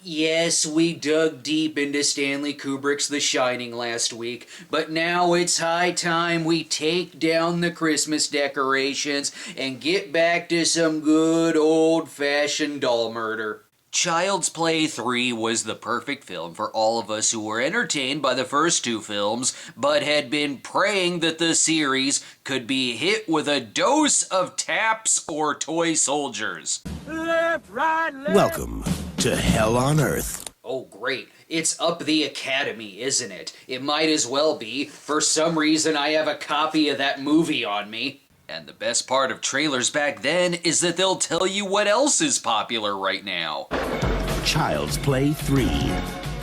Yes, we dug deep into Stanley Kubrick's The Shining last week, but now it's high time we take down the Christmas decorations and get back to some good old-fashioned doll murder. Child's Play 3 was the perfect film for all of us who were entertained by the first two films, but had been praying that the series could be hit with a dose of taps or toy soldiers. Left, right, left. Welcome to Hell on Earth. Oh great, it's up the Academy, isn't it? It might as well be. For some reason I have a copy of that movie on me. And the best part of trailers back then is that they'll tell you what else is popular right now. Child's Play 3.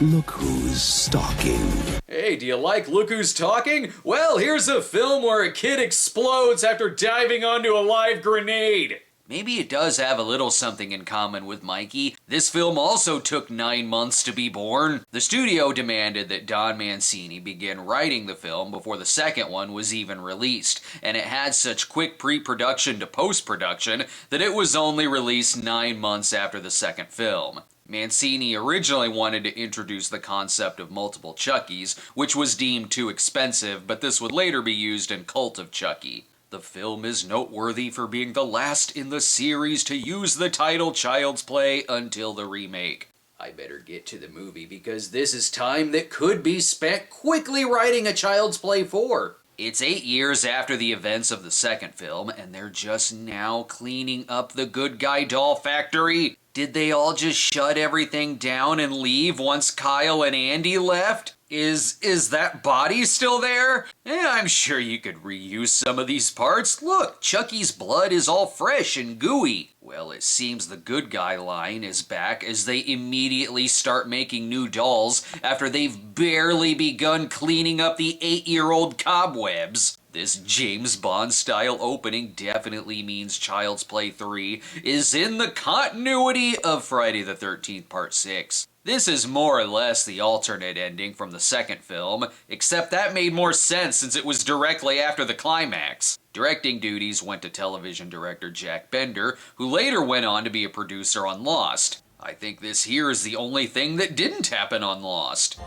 Look who's stalking. Hey, do you like Look Who's Talking? Well, here's a film where a kid explodes after diving onto a live grenade. Maybe it does have a little something in common with Mikey. This film also took 9 months to be born. The studio demanded that Don Mancini begin writing the film before the second one was even released, and it had such quick pre-production to post-production that it was only released 9 months after the second film. Mancini originally wanted to introduce the concept of multiple Chuckies, which was deemed too expensive, but this would later be used in Cult of Chucky. The film is noteworthy for being the last in the series to use the title Child's Play until the remake. I better get to the movie because this is time that could be spent quickly writing a Child's Play 4. It's 8 years after the events of the second film, and they're just now cleaning up the good guy doll factory. Did they all just shut everything down and leave once Kyle and Andy left? Is that body still there? I'm sure you could reuse some of these parts. Look, Chucky's blood is all fresh and gooey. Well, it seems the good guy line is back as they immediately start making new dolls after they've barely begun cleaning up the 8-year-old cobwebs. This James Bond-style opening definitely means Child's Play 3 is in the continuity of Friday the 13th Part 6. This is more or less the alternate ending from the second film, except that made more sense since it was directly after the climax. Directing duties went to television director Jack Bender, who later went on to be a producer on Lost. I think this here is the only thing that didn't happen on Lost.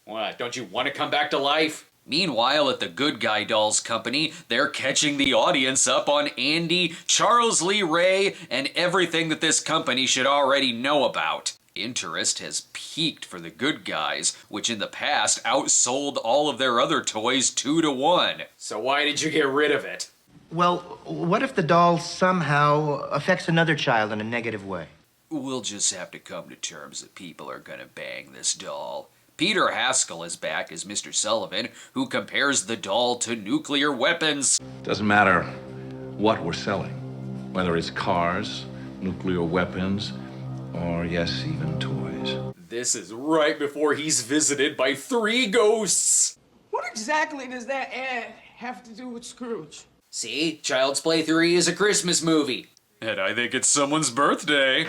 What, don't you want to come back to life? Meanwhile, at the Good Guy Dolls Company, they're catching the audience up on Andy, Charles Lee Ray, and everything that this company should already know about. Interest has peaked for the good guys, which in the past outsold all of their other toys 2-to-1. So why did you get rid of it? Well, what if the doll somehow affects another child in a negative way? We'll just have to come to terms that people are gonna bang this doll. Peter Haskell is back as Mr. Sullivan, who compares the doll to nuclear weapons. Doesn't matter what we're selling, whether it's cars, nuclear weapons, or yes, even toys. This is right before he's visited by 3 ghosts. What exactly does that have to do with Scrooge? See, Child's Play 3 is a Christmas movie. And I think it's someone's birthday.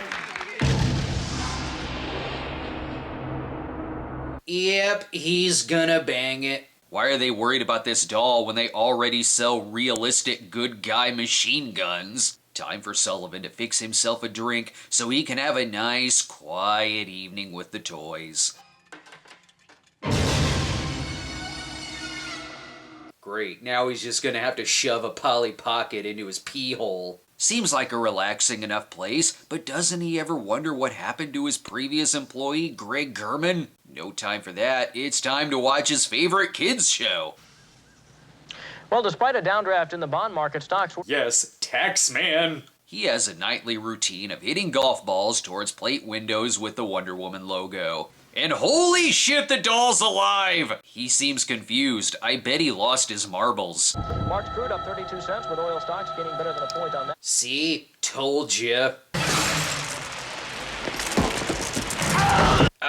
Yep, he's gonna bang it. Why are they worried about this doll when they already sell realistic good guy machine guns? Time for Sullivan to fix himself a drink so he can have a nice, quiet evening with the toys. Great, now he's just gonna have to shove a Polly Pocket into his pee hole. Seems like a relaxing enough place, but doesn't he ever wonder what happened to his previous employee, Greg Gurman? No time for that. It's time to watch his favorite kids show. Well, despite a downdraft in the bond market, stocks... Yes, Taxman. He has a nightly routine of hitting golf balls towards plate windows with the Wonder Woman logo. And holy shit, the doll's alive! He seems confused. I bet he lost his marbles. March crude up 32 cents with oil stocks getting better than a point on that. See? Told ya.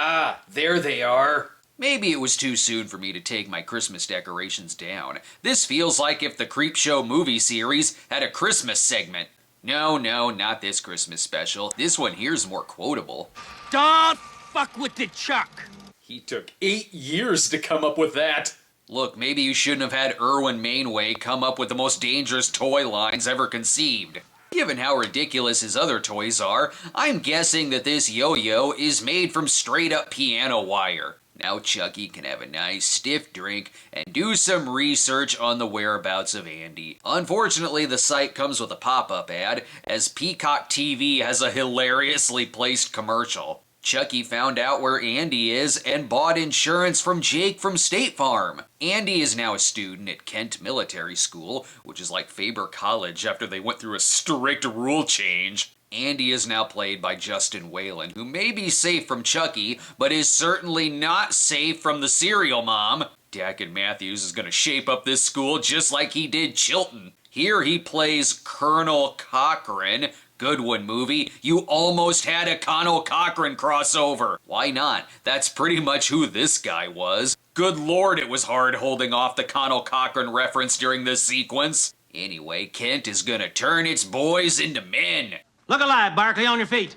Ah, there they are. Maybe it was too soon for me to take my Christmas decorations down. This feels like if the Creepshow movie series had a Christmas segment. No, not this Christmas special. This one here's more quotable. Don't fuck with the Chuck. He took 8 years to come up with that. Look, maybe you shouldn't have had Irwin Mainway come up with the most dangerous toy lines ever conceived. Given how ridiculous his other toys are, I'm guessing that this yo-yo is made from straight-up piano wire. Now Chucky can have a nice stiff drink and do some research on the whereabouts of Andy. Unfortunately, the site comes with a pop-up ad, as Peacock TV has a hilariously placed commercial. Chucky found out where Andy is and bought insurance from Jake from State Farm. Andy is now a student at Kent Military School, which is like Faber College after they went through a strict rule change. Andy is now played by Justin Whalen, who may be safe from Chucky, but is certainly not safe from the serial mom. Dakin Matthews is going to shape up this school just like he did Chilton. Here he plays Colonel Cochran. Good one, movie. You almost had a Colonel Cochran crossover. Why not? That's pretty much who this guy was. Good lord, it was hard holding off the Colonel Cochran reference during this sequence. Anyway, Kent is going to turn its boys into men. Look alive, Barkley, on your feet.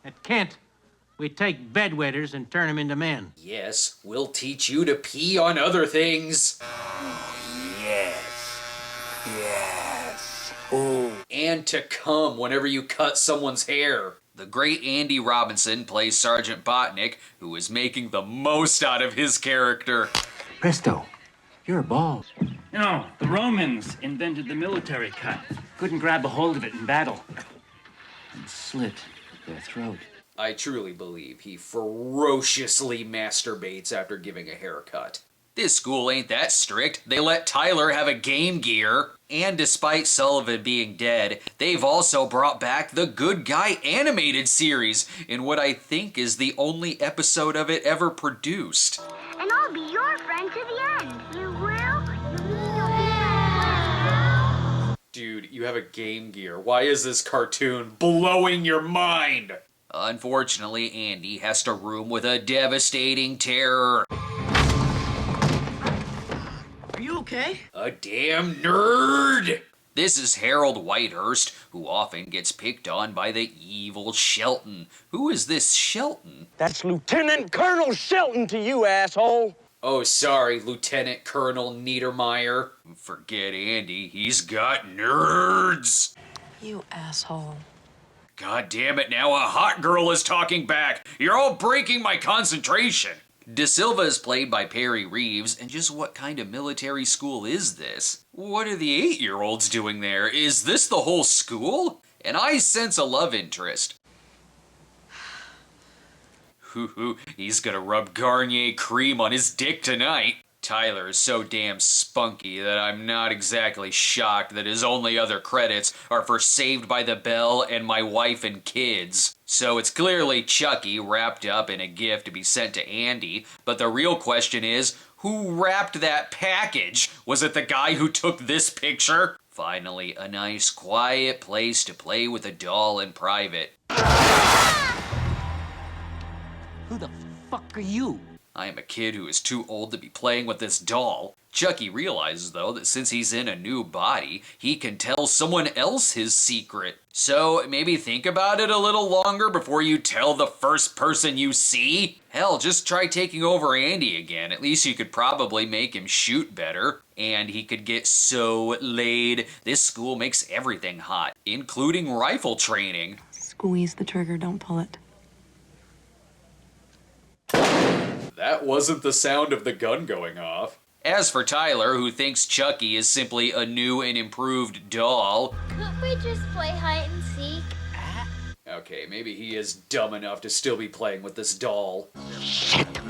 At Kent, we take bedwetters and turn them into men. Yes, we'll teach you to pee on other things. Yes. Ooh. And to come whenever you cut someone's hair. The great Andy Robinson plays Sergeant Botnick, who is making the most out of his character. Presto, you're bald. No, the Romans invented the military cut. Couldn't grab a hold of it in battle. And slit their throat. I truly believe he ferociously masturbates after giving a haircut. This school ain't that strict. They let Tyler have a Game Gear. And despite Sullivan being dead, they've also brought back the Good Guy animated series in what I think is the only episode of it ever produced. And I'll be your friend to the end. You will? Dude, you have a Game Gear. Why is this cartoon blowing your mind? Unfortunately, Andy has to room with a devastating terror. Are you okay? A damn nerd! This is Harold Whitehurst, who often gets picked on by the evil Shelton. Who is this Shelton? That's Lieutenant Colonel Shelton to you, asshole. Oh, sorry, Lieutenant Colonel Niedermeyer. Forget Andy, he's got nerds! You asshole. God damn it, now a hot girl is talking back! You're all breaking my concentration! De Silva is played by Perry Reeves, and just what kind of military school is this? What are the 8-year-olds doing there? Is this the whole school? And I sense a love interest. He's gonna rub Garnier cream on his dick tonight. Tyler is so damn spunky that I'm not exactly shocked that his only other credits are for Saved by the Bell and My Wife and Kids. So it's clearly Chucky wrapped up in a gift to be sent to Andy, but the real question is, who wrapped that package? Was it the guy who took this picture? Finally, a nice quiet place to play with a doll in private. Who the fuck are you? I am a kid who is too old to be playing with this doll. Chucky realizes, though, that since he's in a new body, he can tell someone else his secret. So maybe think about it a little longer before you tell the first person you see. Hell, just try taking over Andy again. At least you could probably make him shoot better. And he could get so laid. This school makes everything hot, including rifle training. Squeeze the trigger, don't pull it. That wasn't the sound of the gun going off. As for Tyler, who thinks Chucky is simply a new and improved doll... Couldn't we just play hide and seek? Okay, maybe he is dumb enough to still be playing with this doll.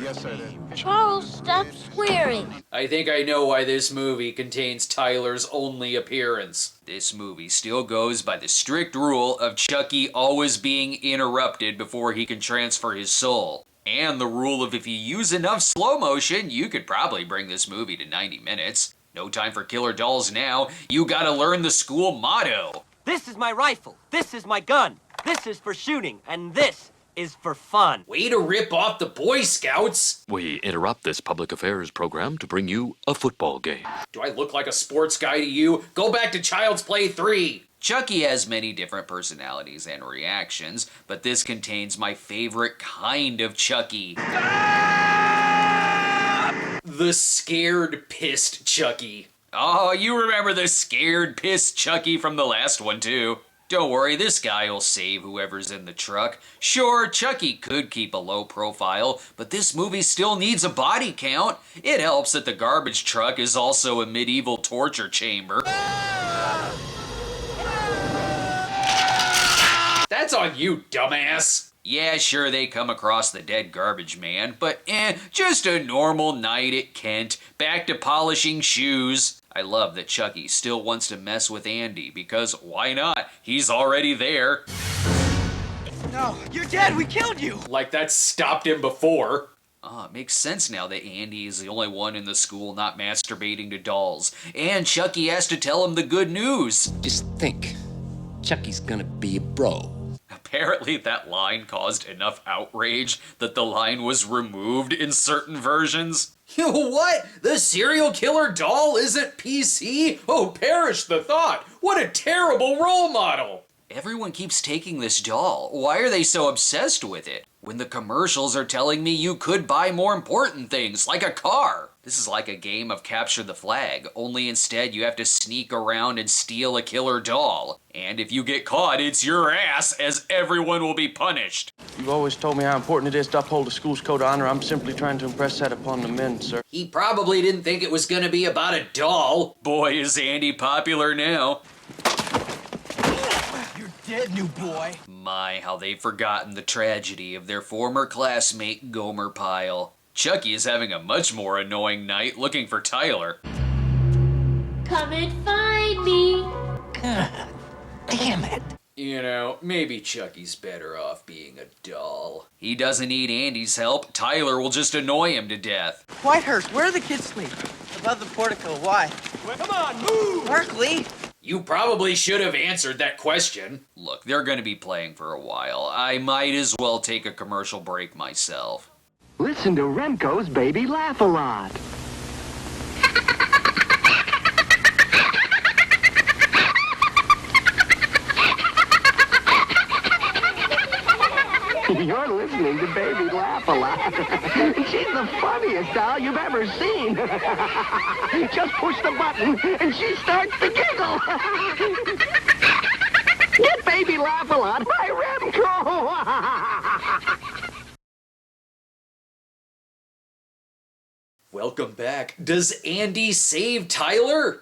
Yes, I did. Charles, stop swearing. I think I know why this movie contains Tyler's only appearance. This movie still goes by the strict rule of Chucky always being interrupted before he can transfer his soul. And the rule of if you use enough slow motion, you could probably bring this movie to 90 minutes. No time for killer dolls now. You gotta learn the school motto. This is my rifle. This is my gun. This is for shooting. And this is for fun. Way to rip off the Boy Scouts. We interrupt this public affairs program to bring you a football game. Do I look like a sports guy to you? Go back to Child's Play 3. Chucky has many different personalities and reactions, but this contains my favorite kind of Chucky. The scared, pissed Chucky. Oh, you remember the scared, pissed Chucky from the last one, too. Don't worry, this guy will save whoever's in the truck. Sure, Chucky could keep a low profile, but this movie still needs a body count. It helps that the garbage truck is also a medieval torture chamber. That's on you, dumbass! Yeah, sure, they come across the dead garbage man, but just a normal night at Kent, back to polishing shoes. I love that Chucky still wants to mess with Andy, because why not? He's already there. No, you're dead! We killed you! Like that stopped him before. It makes sense now that Andy is the only one in the school not masturbating to dolls. And Chucky has to tell him the good news. Just think, Chucky's gonna be a bro. Apparently that line caused enough outrage that the line was removed in certain versions. What? The serial killer doll isn't PC? Oh, perish the thought! What a terrible role model! Everyone keeps taking this doll. Why are they so obsessed with it? When the commercials are telling me you could buy more important things, like a car. This is like a game of capture the flag, only instead you have to sneak around and steal a killer doll. And if you get caught, it's your ass, as everyone will be punished. You've always told me how important it is to uphold the school's code of honor. I'm simply trying to impress that upon the men, sir. He probably didn't think it was gonna be about a doll. Boy, is Andy popular now. You're dead, new boy. My, how they've forgotten the tragedy of their former classmate, Gomer Pyle. Chucky is having a much more annoying night looking for Tyler. Come and find me. Damn it. You know, maybe Chucky's better off being a doll. He doesn't need Andy's help. Tyler will just annoy him to death. Whitehurst, where do the kids sleep? Above the portico. Why? Come on, move! Berkeley! You probably should have answered that question. Look, they're gonna be playing for a while. I might as well take a commercial break myself. Listen to Remco's Baby Laugh a Lot. You're listening to Baby Laugh a Lot. She's the funniest doll you've ever seen. Just push the button and she starts to giggle. Get Baby Laugh a Lot by Remco. Welcome back. Does Andy save Tyler?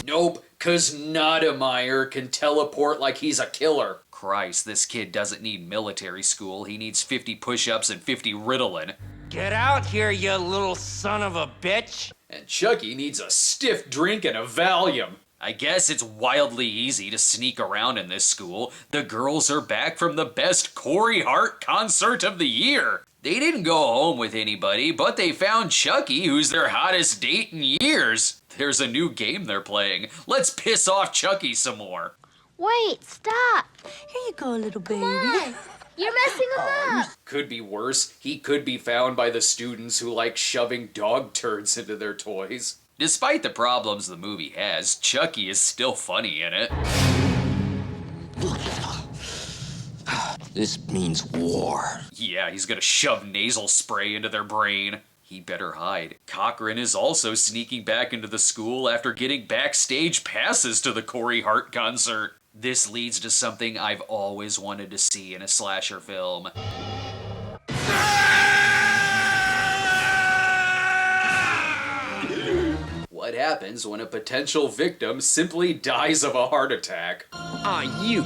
Nope, cause Nodemeyer can teleport like he's a killer. Christ, this kid doesn't need military school. He needs 50 push-ups and 50 Ritalin. Get out here, you little son of a bitch! And Chucky needs a stiff drink and a Valium. I guess it's wildly easy to sneak around in this school. The girls are back from the best Corey Hart concert of the year. They didn't go home with anybody, but they found Chucky, who's their hottest date in years. There's a new game they're playing. Let's piss off Chucky some more. Wait, stop. Here you go, little baby. Come on. You're messing him up. Could be worse. He could be found by the students who like shoving dog turds into their toys. Despite the problems the movie has, Chucky is still funny in it. This means war. Yeah, he's gonna shove nasal spray into their brain. He better hide. Cochran is also sneaking back into the school after getting backstage passes to the Corey Hart concert. This leads to something I've always wanted to see in a slasher film. What happens when a potential victim simply dies of a heart attack? Aw, you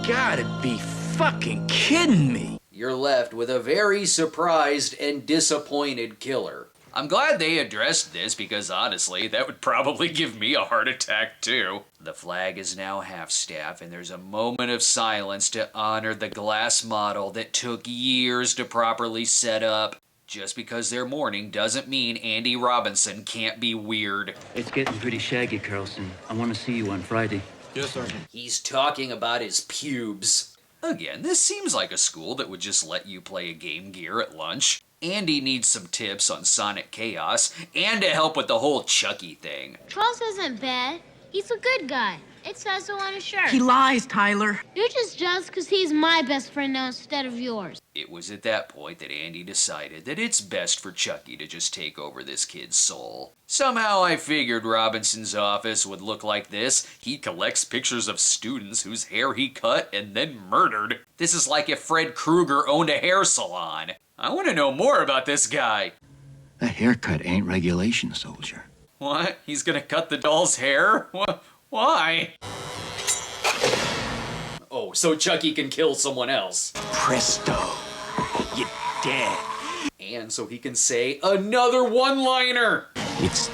gotta be fucking kidding me. You're left with a very surprised and disappointed killer. I'm glad they addressed this because honestly, that would probably give me a heart attack too. The flag is now half-staff and there's a moment of silence to honor the glass model that took years to properly set up. Just because they're mourning doesn't mean Andy Robinson can't be weird. It's getting pretty shaggy, Carlson. I want to see you on Friday. Yes, sir. He's talking about his pubes. Again, this seems like a school that would just let you play a Game Gear at lunch. Andy needs some tips on Sonic Chaos and to help with the whole Chucky thing. Charles isn't bad. He's a good guy. It says so on his shirt. He lies, Tyler. You're just jealous because he's my best friend now instead of yours. It was at that point that Andy decided that it's best for Chucky to just take over this kid's soul. Somehow I figured Robinson's office would look like this. He collects pictures of students whose hair he cut and then murdered. This is like if Fred Krueger owned a hair salon. I want to know more about this guy. A haircut ain't regulation, soldier. What? He's gonna cut the doll's hair? Why? Oh, so Chucky can kill someone else. Presto. You're dead. And so he can say another one-liner. It's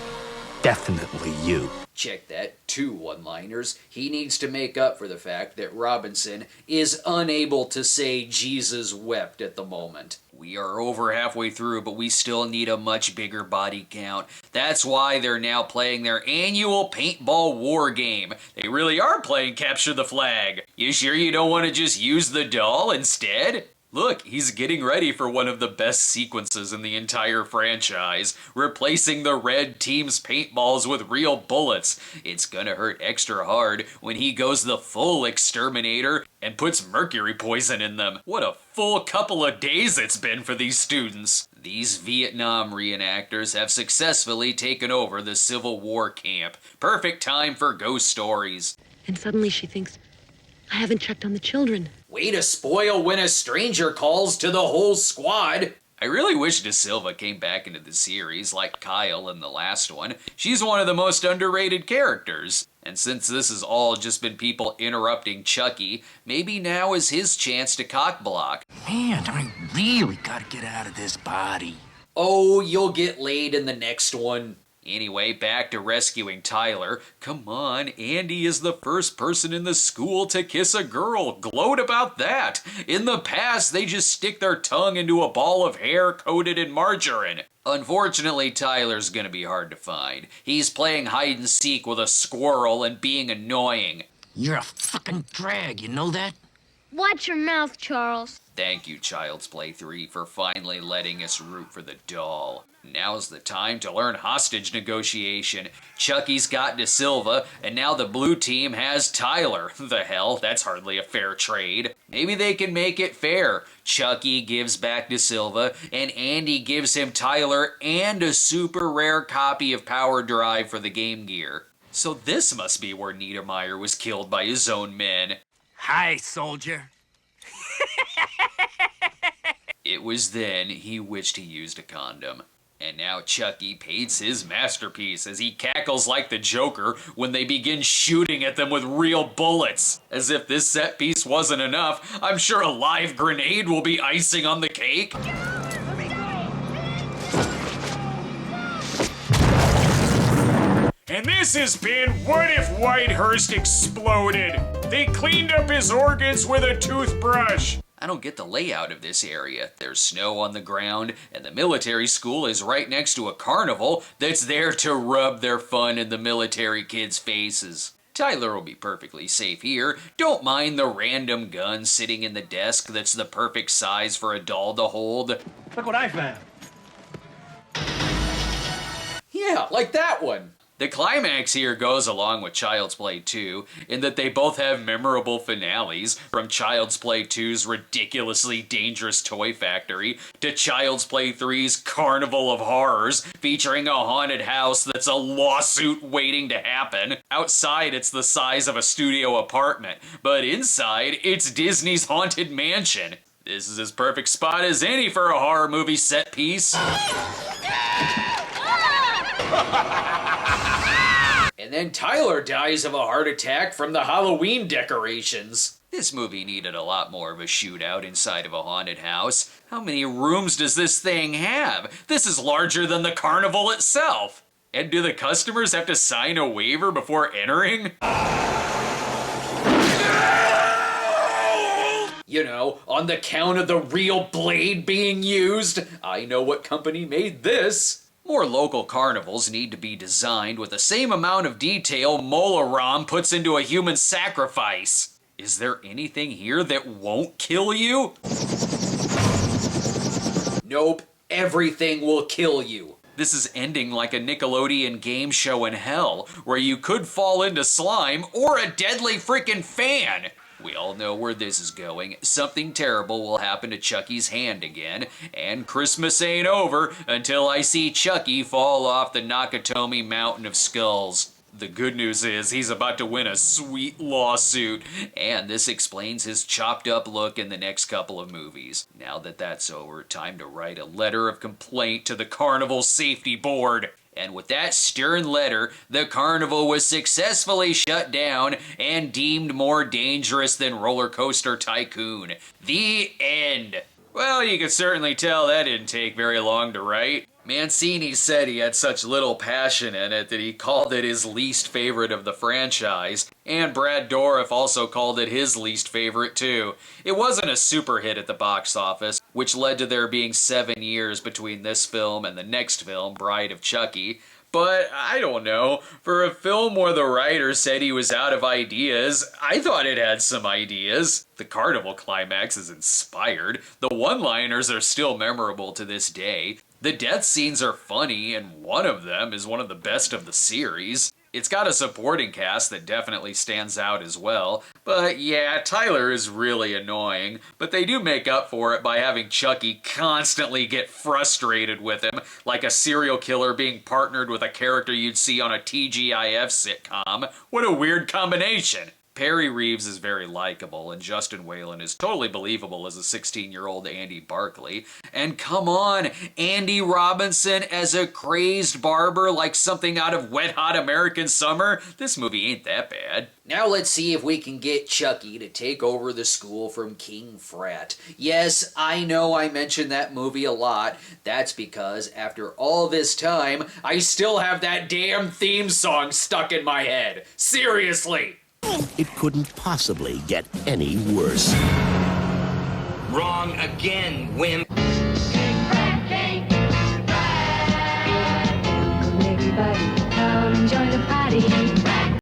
definitely you. Check that, 2 one-liners. He needs to make up for the fact that Robinson is unable to say Jesus wept at the moment. We are over halfway through, but we still need a much bigger body count. That's why they're now playing their annual paintball war game. They really are playing Capture the Flag. You sure you don't want to just use the doll instead? Look, he's getting ready for one of the best sequences in the entire franchise, replacing the red team's paintballs with real bullets. It's gonna hurt extra hard when he goes the full exterminator and puts mercury poison in them. What a full couple of days it's been for these students. These Vietnam reenactors have successfully taken over the Civil War camp. Perfect time for ghost stories. And suddenly she thinks, I haven't checked on the children. Way to spoil when a stranger calls to the whole squad. I really wish De Silva came back into the series like Kyle in the last one. She's one of the most underrated characters. And since this has all just been people interrupting Chucky, maybe now is his chance to cockblock. Man, I really gotta get out of this body. Oh, you'll get laid in the next one. Anyway, back to rescuing Tyler. Come on, Andy is the first person in the school to kiss a girl. Gloat about that. In the past, they just stick their tongue into a ball of hair coated in margarine. Unfortunately, Tyler's gonna be hard to find. He's playing hide and seek with a squirrel and being annoying. You're a fucking drag, you know that? Watch your mouth, Charles. Thank you, Child's Play 3, for finally letting us root for the doll. Now's the time to learn hostage negotiation. Chucky's got De Silva, and now the blue team has Tyler. The hell, that's hardly a fair trade. Maybe they can make it fair. Chucky gives back De Silva, and Andy gives him Tyler and a super rare copy of Power Drive for the Game Gear. So this must be where Niedermeyer was killed by his own men. Hi, soldier. It was then he wished he used a condom. And now Chucky paints his masterpiece as he cackles like the Joker when they begin shooting at them with real bullets. As if this set piece wasn't enough, I'm sure a live grenade will be icing on the cake. And this has been What If Whitehurst Exploded? They cleaned up his organs with a toothbrush. I don't get the layout of this area. There's snow on the ground, and the military school is right next to a carnival that's there to rub their fun in the military kids' faces. Tyler will be perfectly safe here. Don't mind the random gun sitting in the desk that's the perfect size for a doll to hold. Look what I found. Yeah, like that one. The climax here goes along with Child's Play 2 in that they both have memorable finales, from Child's Play 2's ridiculously dangerous toy factory to Child's Play 3's Carnival of Horrors, featuring a haunted house that's a lawsuit waiting to happen. Outside, it's the size of a studio apartment, but inside, it's Disney's Haunted Mansion. This is as perfect spot as any for a horror movie set piece. And then Tyler dies of a heart attack from the Halloween decorations. This movie needed a lot more of a shootout inside of a haunted house. How many rooms does this thing have? This is larger than the carnival itself. And do the customers have to sign a waiver before entering? You know, on the count of the real blade being used. I know what company made this. More local carnivals need to be designed with the same amount of detail Molaram puts into a human sacrifice. Is there anything here that won't kill you? Nope, everything will kill you. This is ending like a Nickelodeon game show in hell, where you could fall into slime or a deadly freaking fan. We all know where this is going. Something terrible will happen to Chucky's hand again, and Christmas ain't over until I see Chucky fall off the Nakatomi Mountain of Skulls. The good news is he's about to win a sweet lawsuit, and this explains his chopped up look in the next couple of movies. Now that that's over, time to write a letter of complaint to the Carnival Safety Board. And with that stern letter, the carnival was successfully shut down and deemed more dangerous than Roller Coaster Tycoon. The end. Well, you can certainly tell that didn't take very long to write. Mancini said he had such little passion in it that he called it his least favorite of the franchise, and Brad Dourif also called it his least favorite too. It wasn't a super hit at the box office, which led to there being 7 years between this film and the next film, Bride of Chucky. But, I don't know, for a film where the writer said he was out of ideas, I thought it had some ideas. The Carnival climax is inspired, the one-liners are still memorable to this day, the death scenes are funny, and one of them is one of the best of the series. It's got a supporting cast that definitely stands out as well, but yeah, Tyler is really annoying, but they do make up for it by having Chucky constantly get frustrated with him, like a serial killer being partnered with a character you'd see on a TGIF sitcom. What a weird combination! Perry Reeves is very likable, and Justin Whalen is totally believable as a 16-year-old Andy Barkley. And come on, Andy Robinson as a crazed barber like something out of Wet Hot American Summer? This movie ain't that bad. Now let's see if we can get Chucky to take over the school from King Frat. Yes, I know I mentioned that movie a lot. That's because after all this time, I still have that damn theme song stuck in my head. Seriously! It couldn't possibly get any worse. Wrong again, wimp. Everybody come join the party.